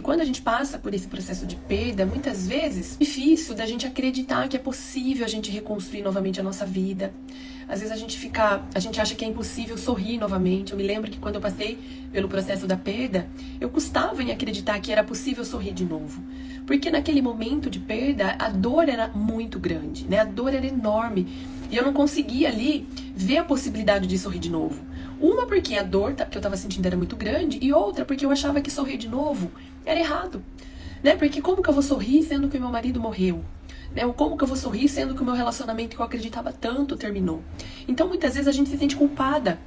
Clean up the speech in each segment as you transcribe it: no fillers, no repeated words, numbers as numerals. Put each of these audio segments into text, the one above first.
quando a gente passa por esse processo de perda, muitas vezes é difícil da gente acreditar que é possível a gente reconstruir novamente a nossa vida. Às vezes a gente acha que é impossível sorrir novamente. Eu me lembro que quando eu passei pelo processo da perda, eu custava em acreditar que era possível sorrir de novo. Porque naquele momento de perda, a dor era muito grande, né? A dor era enorme. E eu não conseguia ali ver a possibilidade de sorrir de novo. Uma porque a dor que eu estava sentindo era muito grande, e outra porque eu achava que sorrir de novo era errado. Né? Porque como que eu vou sorrir sendo que meu marido morreu? Né? Ou como que eu vou sorrir sendo que o meu relacionamento que eu acreditava tanto terminou? Então muitas vezes a gente se sente culpada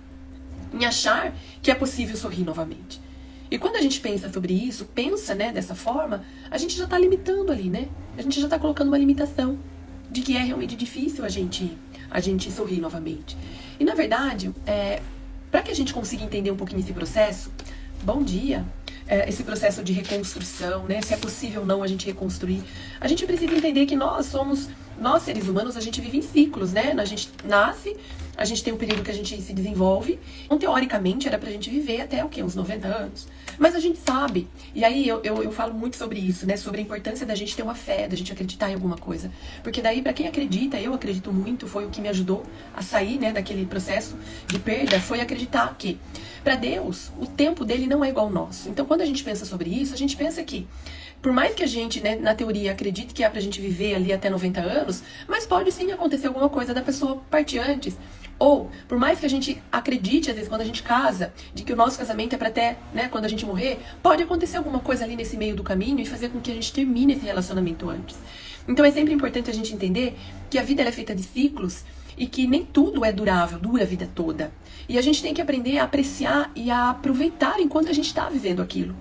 em achar que é possível sorrir novamente. E quando a gente pensa sobre isso, pensa, né, dessa forma, a gente já está limitando ali, né? A gente já está colocando uma limitação de que é realmente difícil a gente sorrir novamente. E na verdade, para que a gente consiga entender um pouquinho esse processo, bom dia, esse processo de reconstrução, né? Se é possível ou não a gente reconstruir, a gente precisa entender que nós seres humanos, a gente vive em ciclos, né? A gente nasce, a gente tem um período que a gente se desenvolve. Então, teoricamente, era pra gente viver até o quê? Uns 90 anos. Mas a gente sabe, e aí eu falo muito sobre isso, né? Sobre a importância da gente ter uma fé, da gente acreditar em alguma coisa. Porque daí, pra quem acredita, eu acredito muito, foi o que me ajudou a sair, né, daquele processo de perda, foi acreditar que, pra Deus, o tempo dele não é igual ao nosso. Então, quando a gente pensa sobre isso, a gente pensa que por mais que a gente, né, na teoria, acredite que é pra gente viver ali até 90 anos, mas pode sim acontecer alguma coisa da pessoa partir antes. Ou, por mais que a gente acredite, às vezes, quando a gente casa, de que o nosso casamento é pra até, né, quando a gente morrer, pode acontecer alguma coisa ali nesse meio do caminho e fazer com que a gente termine esse relacionamento antes. Então é sempre importante a gente entender que a vida ela é feita de ciclos e que nem tudo é durável, dura a vida toda. E a gente tem que aprender a apreciar e a aproveitar enquanto a gente está vivendo aquilo.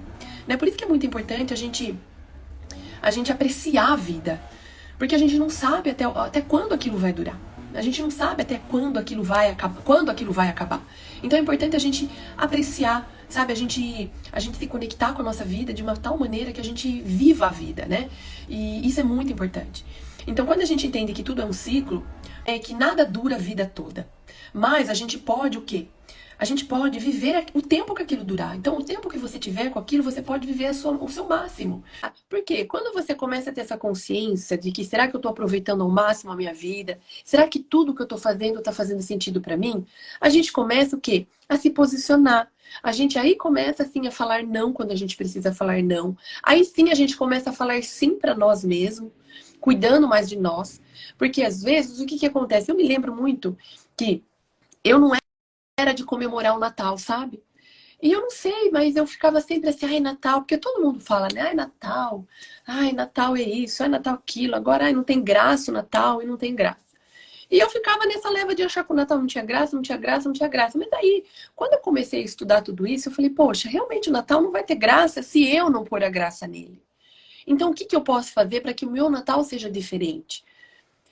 Né? Por isso que é muito importante a gente apreciar a vida. Porque a gente não sabe até quando aquilo vai durar. A gente não sabe até quando aquilo vai acabar. Então é importante a gente apreciar, sabe? A gente se conectar com a nossa vida de uma tal maneira que a gente viva a vida, né? E isso é muito importante. Então quando a gente entende que tudo é um ciclo, é que nada dura a vida toda. Mas a gente pode o quê? A gente pode viver o tempo que aquilo durar. Então, o tempo que você tiver com aquilo, você pode viver o seu máximo. Por quê? Quando você começa a ter essa consciência de que será que eu estou aproveitando ao máximo a minha vida? Será que tudo que eu estou fazendo está fazendo sentido para mim? A gente começa o quê? A se posicionar. A gente aí começa assim a falar não quando a gente precisa falar não. Aí sim a gente começa a falar sim para nós mesmos, cuidando mais de nós. Porque às vezes, o que acontece? Eu me lembro muito que eu não era de comemorar o Natal, sabe? E eu não sei, mas eu ficava sempre assim, ai, Natal, porque todo mundo fala, né? Ai, Natal é isso, ai, Natal aquilo, agora ai, não tem graça o Natal e não tem graça. E eu ficava nessa leva de achar que o Natal não tinha graça, não tinha graça, não tinha graça. Mas daí, quando eu comecei a estudar tudo isso, eu falei, poxa, realmente o Natal não vai ter graça se eu não pôr a graça nele. Então, o que eu posso fazer para que o meu Natal seja diferente?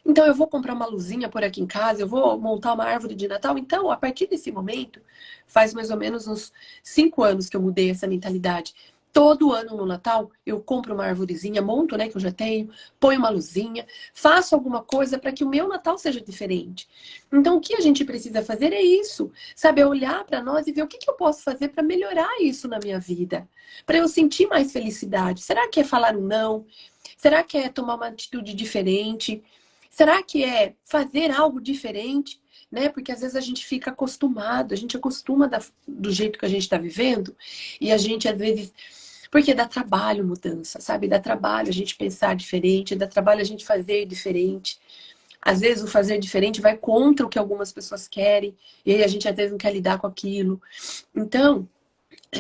Então eu vou comprar uma luzinha por aqui em casa, eu vou montar uma árvore de Natal. Então, a partir desse momento, faz mais ou menos uns 5 anos que eu mudei essa mentalidade. Todo ano no Natal, eu compro uma arvorezinha, monto, né, que eu já tenho, ponho uma luzinha, faço alguma coisa para que o meu Natal seja diferente. Então, o que a gente precisa fazer é isso, sabe? É olhar para nós e ver o que eu posso fazer para melhorar isso na minha vida, para eu sentir mais felicidade. Será que é falar um não? Será que é tomar uma atitude diferente? Será que é fazer algo diferente? Né? Porque às vezes a gente fica acostumado, a gente acostuma do jeito que a gente está vivendo, e a gente às vezes. Porque dá trabalho mudança, sabe? Dá trabalho a gente pensar diferente, dá trabalho a gente fazer diferente. Às vezes o fazer diferente vai contra o que algumas pessoas querem, e aí a gente às vezes não quer lidar com aquilo. Então,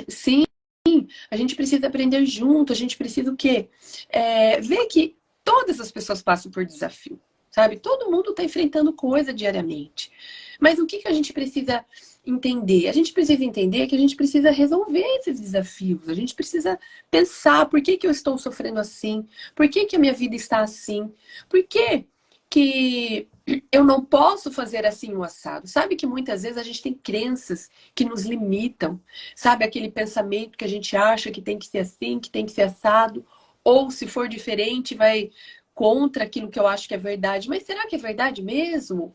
sim, a gente precisa aprender junto, a gente precisa o quê? Ver que todas as pessoas passam por desafio. Sabe? Todo mundo está enfrentando coisa diariamente. Mas o que a gente precisa entender? A gente precisa entender que a gente precisa resolver esses desafios. A gente precisa pensar por que eu estou sofrendo assim? Por que a minha vida está assim? Por que eu não posso fazer assim o assado? Sabe que muitas vezes a gente tem crenças que nos limitam. Sabe aquele pensamento que a gente acha que tem que ser assim, que tem que ser assado? Ou se for diferente, vai contra aquilo que eu acho que é verdade. Mas será que é verdade mesmo?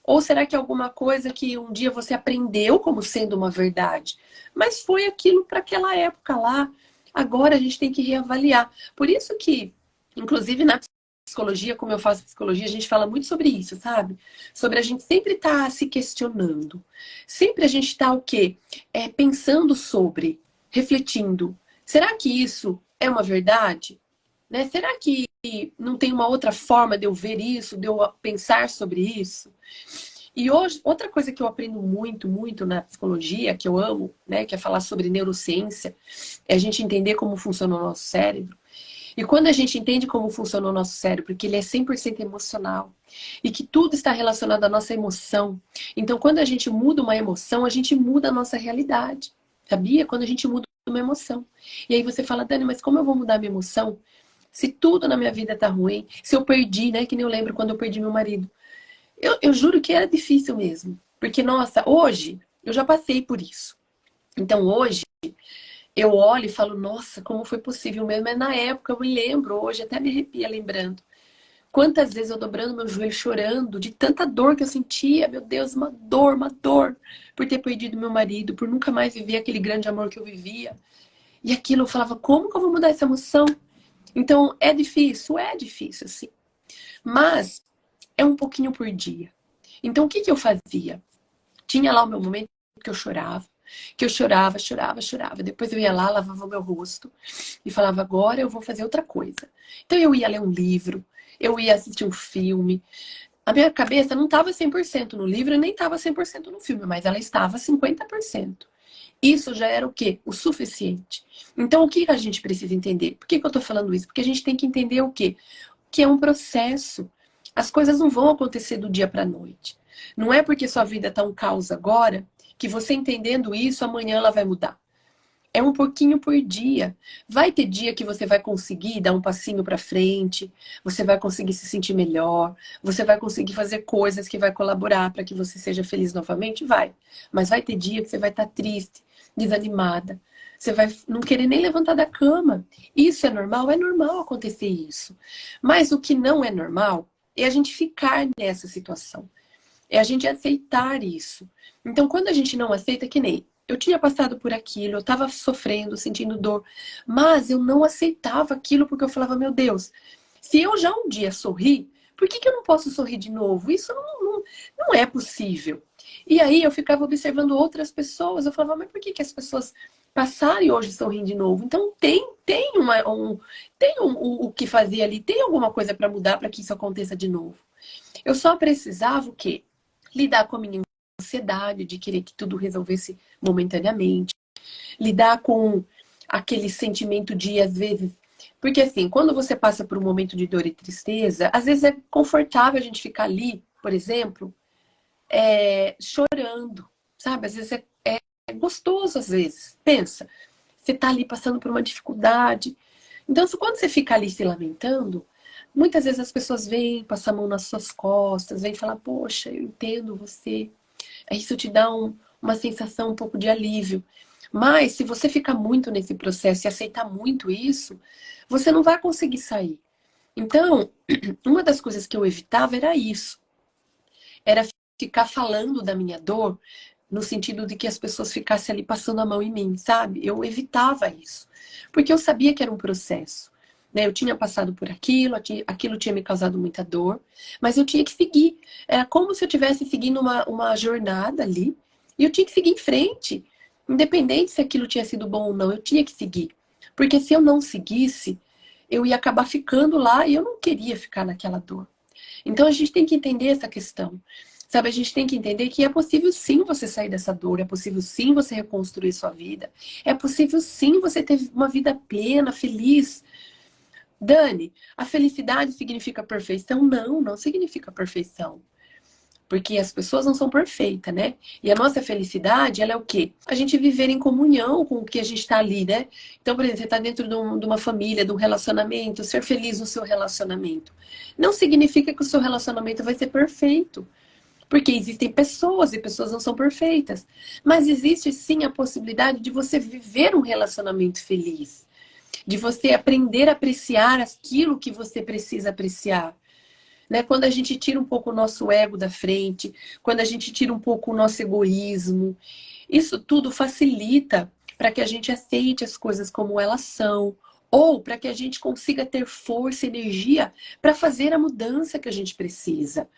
Ou será que é alguma coisa que um dia você aprendeu como sendo uma verdade? Mas foi aquilo para aquela época lá. Agora a gente tem que reavaliar. Por isso que, inclusive na psicologia, como eu faço psicologia, a gente fala muito sobre isso, sabe? Sobre a gente sempre estar se questionando. Sempre a gente está o quê? Pensando sobre, refletindo. Será que isso é uma verdade? Né? Será que não tem uma outra forma de eu ver isso, de eu pensar sobre isso? E hoje, outra coisa que eu aprendo muito, muito na psicologia, que eu amo, né, que é falar sobre neurociência, é a gente entender como funciona o nosso cérebro. E quando a gente entende como funciona o nosso cérebro, que ele é 100% emocional, e que tudo está relacionado à nossa emoção. Então, quando a gente muda uma emoção, a gente muda a nossa realidade. Sabia? Quando a gente muda uma emoção. E aí você fala, Dani, mas como eu vou mudar minha emoção? Se tudo na minha vida tá ruim, se eu perdi, né? Que nem eu lembro quando eu perdi meu marido. Eu juro que era difícil mesmo. Porque, nossa, hoje eu já passei por isso. Então, hoje, eu olho e falo, nossa, como foi possível mesmo? Mas na época, eu me lembro, hoje até me arrepia lembrando. Quantas vezes eu dobrando meu joelho, chorando, de tanta dor que eu sentia. Meu Deus, uma dor. Por ter perdido meu marido, por nunca mais viver aquele grande amor que eu vivia. E aquilo eu falava, como que eu vou mudar essa emoção? Então, é difícil, sim. Mas é um pouquinho por dia. Então, o que que eu fazia? Tinha lá o meu momento que eu chorava, chorava, chorava. Depois eu ia lá, lavava o meu rosto e falava, agora eu vou fazer outra coisa. Então eu ia ler um livro, eu ia assistir um filme. A minha cabeça não estava 100% no livro e nem estava 100% no filme, mas ela estava 50%. Isso já era o quê? O suficiente. Então o que a gente precisa entender? Por que eu estou falando isso? Porque a gente tem que entender o quê? Que é um processo. As coisas não vão acontecer do dia para a noite. Não é porque sua vida está um caos agora que você entendendo isso, amanhã ela vai mudar. É um pouquinho por dia. Vai ter dia que você vai conseguir dar um passinho para frente, você vai conseguir se sentir melhor, você vai conseguir fazer coisas que vai colaborar para que você seja feliz novamente, vai. Mas vai ter dia que você vai estar triste, desanimada. Você vai não querer nem levantar da cama. Isso é normal? É normal acontecer isso. Mas o que não é normal é a gente ficar nessa situação. É a gente aceitar isso. Então, quando a gente não aceita, que nem eu tinha passado por aquilo, eu estava sofrendo, sentindo dor, mas eu não aceitava aquilo porque eu falava, meu Deus, se eu já um dia sorri, por que que eu não posso sorrir de novo? Isso não é possível. E aí eu ficava observando outras pessoas, eu falava, mas por que que as pessoas passaram e hoje sorriem de novo? Então tem o que fazer ali, tem alguma coisa para mudar para que isso aconteça de novo. Eu só precisava o quê? Lidar com a minha ansiedade de querer que tudo resolvesse momentaneamente, lidar com aquele sentimento de, às vezes, porque assim, quando você passa por um momento de dor e tristeza, às vezes é confortável a gente ficar ali, por exemplo, chorando, sabe? Às vezes é gostoso, às vezes. Pensa, você tá ali passando por uma dificuldade. Então, quando você fica ali se lamentando, muitas vezes as pessoas vêm passar a mão nas suas costas, vêm falar, poxa, eu entendo você. Isso te dá uma sensação um pouco de alívio. Mas se você ficar muito nesse processo e aceitar muito isso, você não vai conseguir sair. Então, uma das coisas que eu evitava era isso. Era ficar falando da minha dor no sentido de que as pessoas ficassem ali passando a mão em mim, sabe? Eu evitava isso. Porque eu sabia que era um processo. Né? Eu tinha passado por aquilo, aquilo tinha me causado muita dor, mas eu tinha que seguir. Era como se eu estivesse seguindo uma jornada ali, e eu tinha que seguir em frente. Independente se aquilo tinha sido bom ou não, eu tinha que seguir. Porque se eu não seguisse, eu ia acabar ficando lá e eu não queria ficar naquela dor. Então a gente tem que entender essa questão. Sabe, a gente tem que entender que é possível sim você sair dessa dor, é possível sim você reconstruir sua vida, é possível sim você ter uma vida plena, feliz. Dani, a felicidade significa perfeição? Não, não significa perfeição. Porque as pessoas não são perfeitas, né? E a nossa felicidade, ela é o quê? A gente viver em comunhão com o que a gente está ali, né? Então, por exemplo, você está dentro de uma família, de um relacionamento, ser feliz no seu relacionamento. Não significa que o seu relacionamento vai ser perfeito. Porque existem pessoas e pessoas não são perfeitas. Mas existe sim a possibilidade de você viver um relacionamento feliz. De você aprender a apreciar aquilo que você precisa apreciar. Né? Quando a gente tira um pouco o nosso ego da frente, quando a gente tira um pouco o nosso egoísmo, isso tudo facilita para que a gente aceite as coisas como elas são, ou para que a gente consiga ter força e energia para fazer a mudança que a gente precisa.